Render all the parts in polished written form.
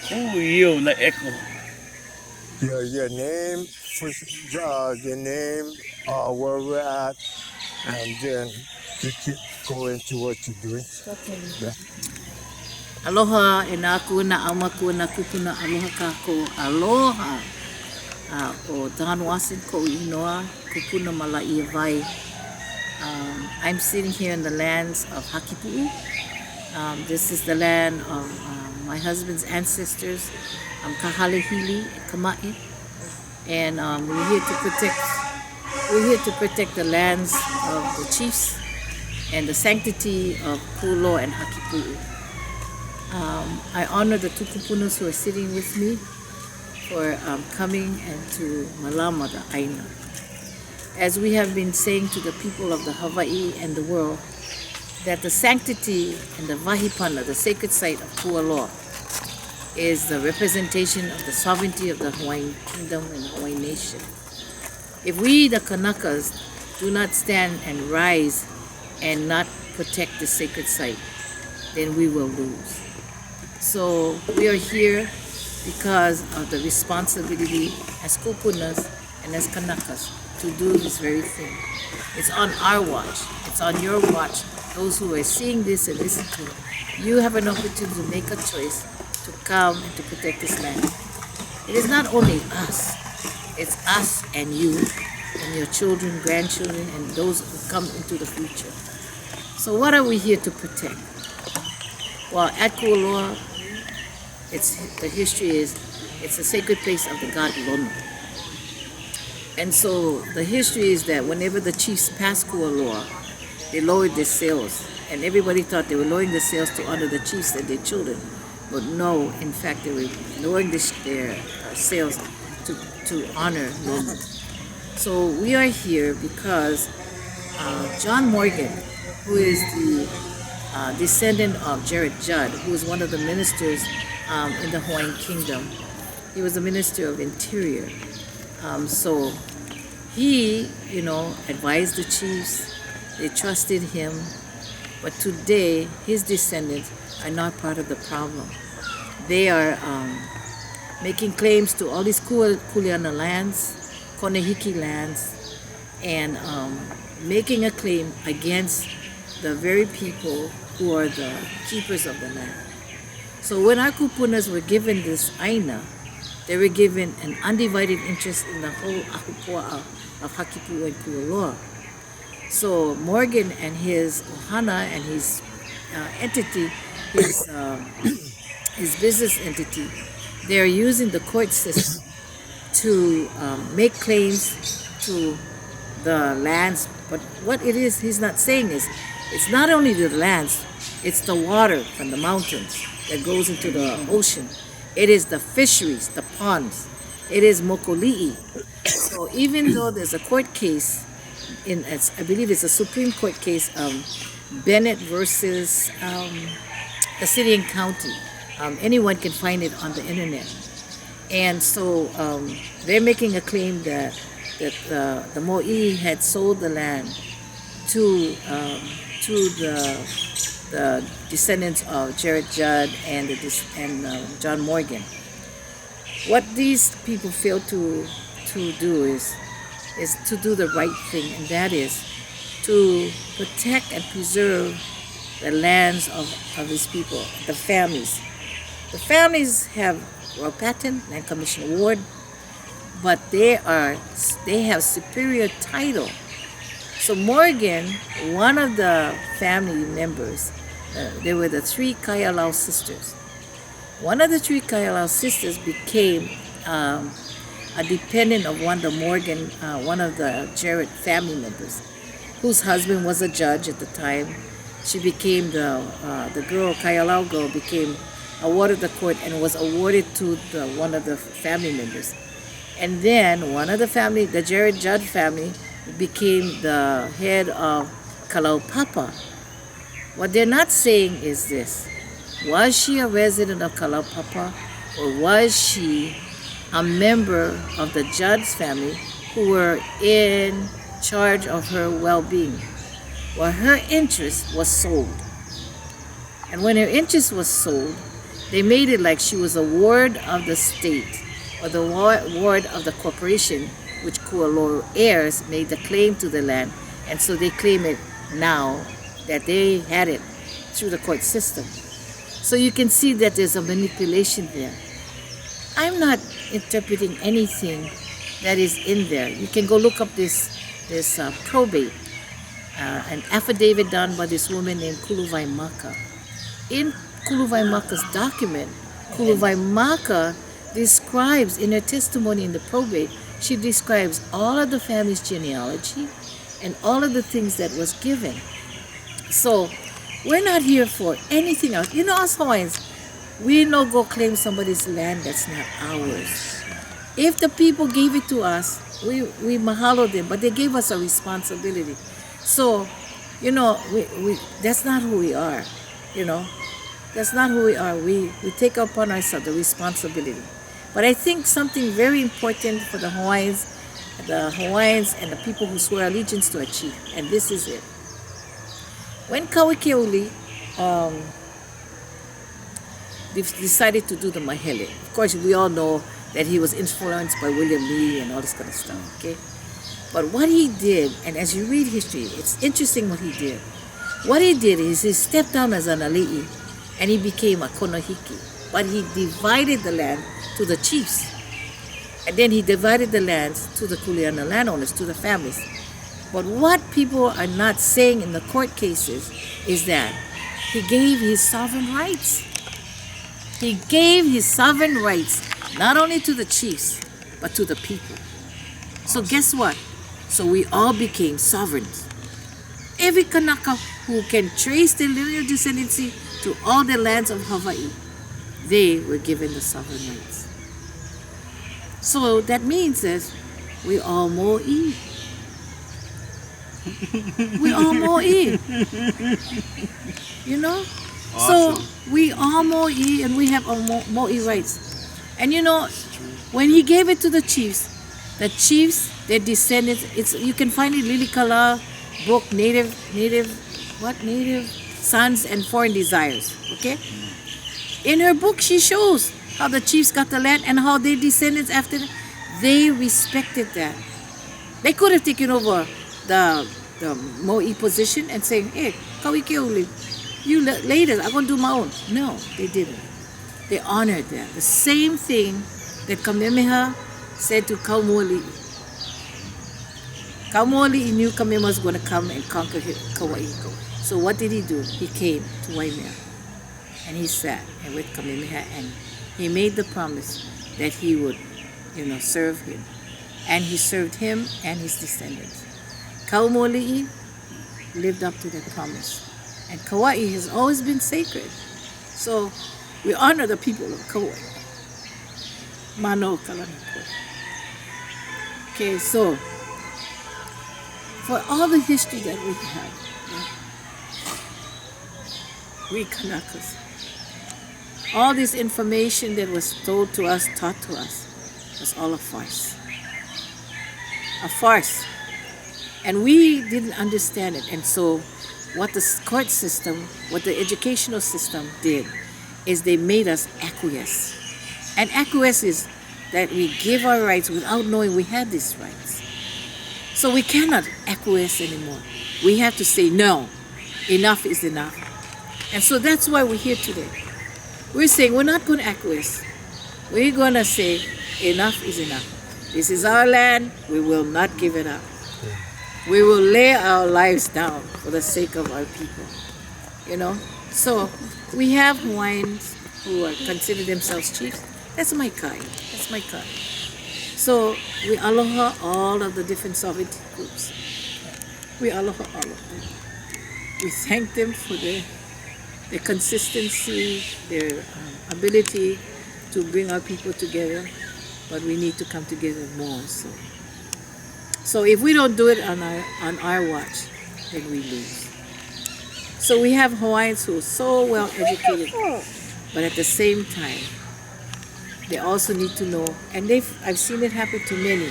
Who you na echo? Your name, your name, where we're at, and then you keep going to what you're doing. Yeah. Aloha e nā kua auma kua kupuna aloha kako aloha o Don Watson ko inoa kupuna malai e vai. I'm sitting here in the lands of Hakipu'u. This is the land of my husband's ancestors, Kahalehili and Kama'i, and we're here to protect the lands of the chiefs and the sanctity of Kualoa and Hakipu'u. I honor the two kupunas who are sitting with me for coming and to malama the aina. As we have been saying to the people of the Hawaii and the world, that the sanctity and the vahipana, the sacred site of Kualoa, is the representation of the sovereignty of the Hawaiian kingdom and Hawaiian nation. If we, the Kanakas, do not stand and rise and not protect the sacred site, then we will lose. So we are here because of the responsibility as kupunas and as Kanakas to do this very thing. It's on our watch. It's on your watch. Those who are seeing this and listening to it, you have an opportunity to make a choice to come and to protect this land. It is not only us. It's us and you and your children, grandchildren, and those who come into the future. So what are we here to protect? Well, at Kualoa, the history is it's a sacred place of the god Lono. And so the history is that whenever the chiefs passed Kualoa, they lowered their sails. And everybody thought they were lowering the sails to honor the chiefs and their children. But no, in fact, they were lowering their sails to honor Lono. So we are here because John Morgan, who is the descendant of Jared Judd, who was one of the ministers in the Hawaiian Kingdom. He was a minister of Interior. So he, advised the chiefs. They trusted him. But today, his descendants are not part of the problem. They are making claims to all these Kuleana lands, Konehiki lands, and making a claim against the very people who are the keepers of the land. So when our kupunas were given this aina, they were given an undivided interest in the whole ahupua'a of Hakipu'u and Kualoa. So Morgan and his ohana and his entity, his business entity, they are using the court system to make claims to the lands. But what it is, he's not saying is, it's not only the lands, it's the water from the mountains that goes into the ocean. It is the fisheries, the ponds. It is mokoli'i. So even though there's a court case, I believe it's a Supreme Court case, Bennett versus the city and county. Anyone can find it on the internet. And so they're making a claim that the mo'i had sold the land to the descendants of Jared Judd and John Morgan. What these people fail to do is to do the right thing, and that is to protect and preserve the lands of these people, the families. The families have Royal Patent, Land Commission Award, but they have superior title. So Morgan, one of the family members, they were the three Kaialau sisters. One of the three Kaialau sisters became a dependent of one of the Jared family members, whose husband was a judge at the time. She became the girl, Kaialau girl, became awarded the court and was awarded to one of the family members. And then one of the family, the Jared Judd family, became the head of Kalaupapa. What they're not saying is this: was she a resident of Kalaupapa, or was she a member of the Judd's family who were in charge of her well-being? Well, her interest was sold. And when her interest was sold, They made it like she was a ward of the state or the ward of the corporation, which Kualoa heirs made the claim to the land, and so they claim it now that they had it through the court system. So you can see that there's a manipulation there. I'm not interpreting anything that is in there. You can go look up this probate, an affidavit done by this woman named Kuluvai Maka. In Kuluvai Maka's document, Kuluvai Maka describes in her testimony in the probate, she describes all of the family's genealogy and all of the things that was given. So we're not here for anything else. You know, us Hawaiians, we no go claim somebody's land that's not ours. If the people gave it to us, we mahalo them, but they gave us a responsibility. So, you know, we that's not who we are, you know. That's not who we are. We take upon ourselves the responsibility. But I think something very important for the Hawaiians and the people who swear allegiance to a chief, and this is it. When Kawikeuli decided to do the mahele, of course we all know that he was influenced by William Lee and all this kind of stuff, okay? But what he did, and as you read history, it's interesting what he did. What he did is he stepped down as an ali'i and he became a konohiki. But he divided the land to the chiefs. And then he divided the lands to the kuleana landowners, to the families. But what people are not saying in the court cases is that he gave his sovereign rights. He gave his sovereign rights not only to the chiefs, but to the people. So guess what? So we all became sovereigns. Every Kanaka who can trace their lineal descendancy to all the lands of Hawaii, they were given the sovereign rights. So that means that we all mo'i. We all mo'i. You know? Awesome. So we all mo'i and we have our mo'i rights. And you know, when he gave it to the chiefs, their descendants, you can find it in Lilikala book, Native Sons and Foreign Desires, okay? In her book, she shows how the chiefs got the land and how their descendants after that, they respected that. They could have taken over the mo'i position and saying, hey, Kawikeuli, you later, I'm going to do my own. No, they didn't. They honored that. The same thing that Kamehameha said to Kaumoali'i. Kaumoali'i knew Kamehameha was going to come and conquer Kauai. So what did he do? He came to Waimea and he sat with Kamehameha and he made the promise that he would, serve him. And he served him and his descendants. Kaumoali'i lived up to that promise. And Kauai has always been sacred. So we honor the people of Kauai. Mano Kalanako. Okay, so for all the history that we have, we Kanakas, all this information that was told to us, taught to us, was all a farce. A farce. And we didn't understand it. And so what the court system, what the educational system did, is they made us acquiesce. And acquiesce is that we give our rights without knowing we had these rights. So we cannot acquiesce anymore. We have to say, no, enough is enough. And so that's why we're here today. We're saying we're not going to acquiesce. We're going to say, enough is enough. This is our land. We will not give it up. We will lay our lives down for the sake of our people. So we have Hawaiians who are consider themselves chiefs. That's my kind. That's my kind. So we aloha all of the different sovereignty groups. We aloha all of them. We thank them for their consistency, their ability to bring our people together. But we need to come together more. So if we don't do it on our watch, then we lose. So we have Hawaiians who are so well educated, but at the same time, they also need to know, and I've seen it happen to many.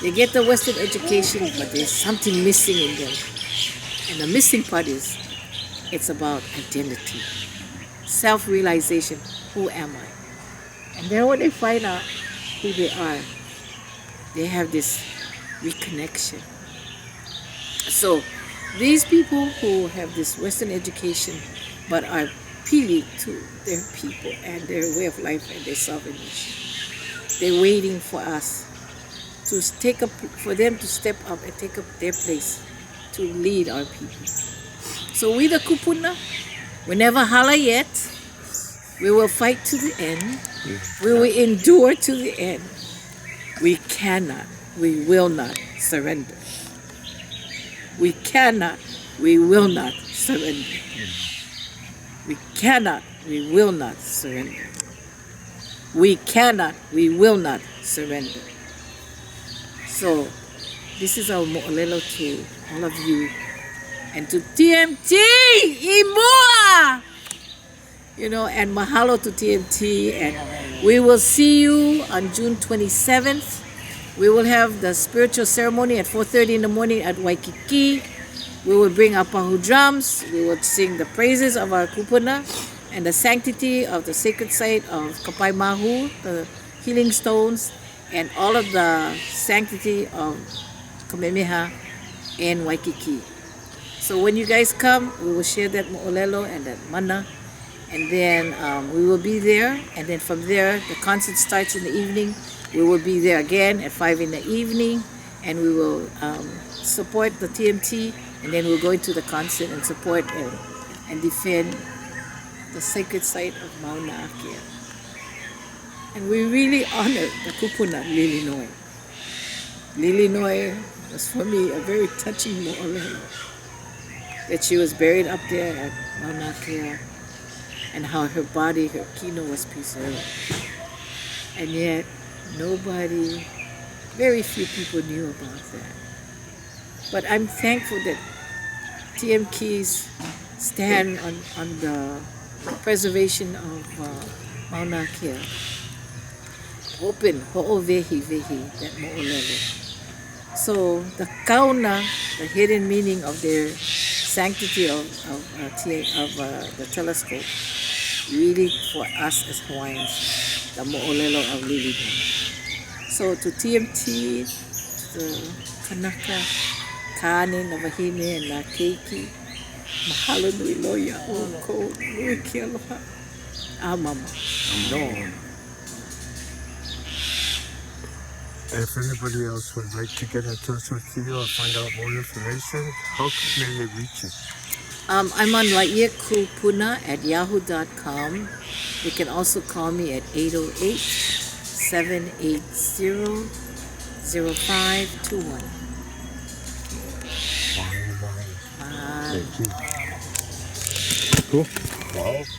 They get the Western education, but there's something missing in them. And the missing part is, it's about identity, self-realization. who am I? And then when they find out who they are, they have this reconnection. So these people who have this Western education but are appealing to their people and their way of life and their sovereignty, they're waiting for us to for them to step up and take up their place to lead our people. So we the kupuna, we never holler yet. We will fight to the end. We will endure to the end. We cannot, we will not surrender. We cannot, we will not surrender. We cannot, we will not surrender. We cannot, we will not surrender. So this is our mo'olelo to all of you and to TMT, Imua! You know, and mahalo to TMT, and we will see you on June 27th. We will have the spiritual ceremony at 4:30 in the morning at Waikiki. We will bring our pahu drums. We will sing the praises of our kupuna and the sanctity of the sacred site of Kapai Mahu, the healing stones, and all of the sanctity of Kamehameha in Waikiki. So when you guys come, we will share that mo'olelo and that mana, and then we will be there, and then from there the concert starts in the evening. We will be there again at 5 in the evening, and we will support the TMT, and then we'll go into the concert and support and defend the sacred site of Mauna Kea. And we really honor the kupuna Lilinoi. Lilinoi was for me a very touching mo'olelo, that she was buried up there at Mauna Kea, and how her body, her kino was preserved. And yet nobody, very few people knew about that. But I'm thankful that TMKs stand on the preservation of Mauna Kea. Open ho'ovehi vehi, that mo'olelo. So the kauna, the hidden meaning of their sanctity of the telescope, really for us as Hawaiians, the mo'olelo of Lilinoi. So to TMT, to the Kanaka, Kane, Navahine, and Na Keiki, mahalo nui loia o ko nui ki aloha. Amama. No. If anybody else would like to get in touch with you or find out more information, how may they reach you? I'm on la'iakupuna@yahoo.com. You can also call me at 808-780-0521. Thank you. Cool. Wow.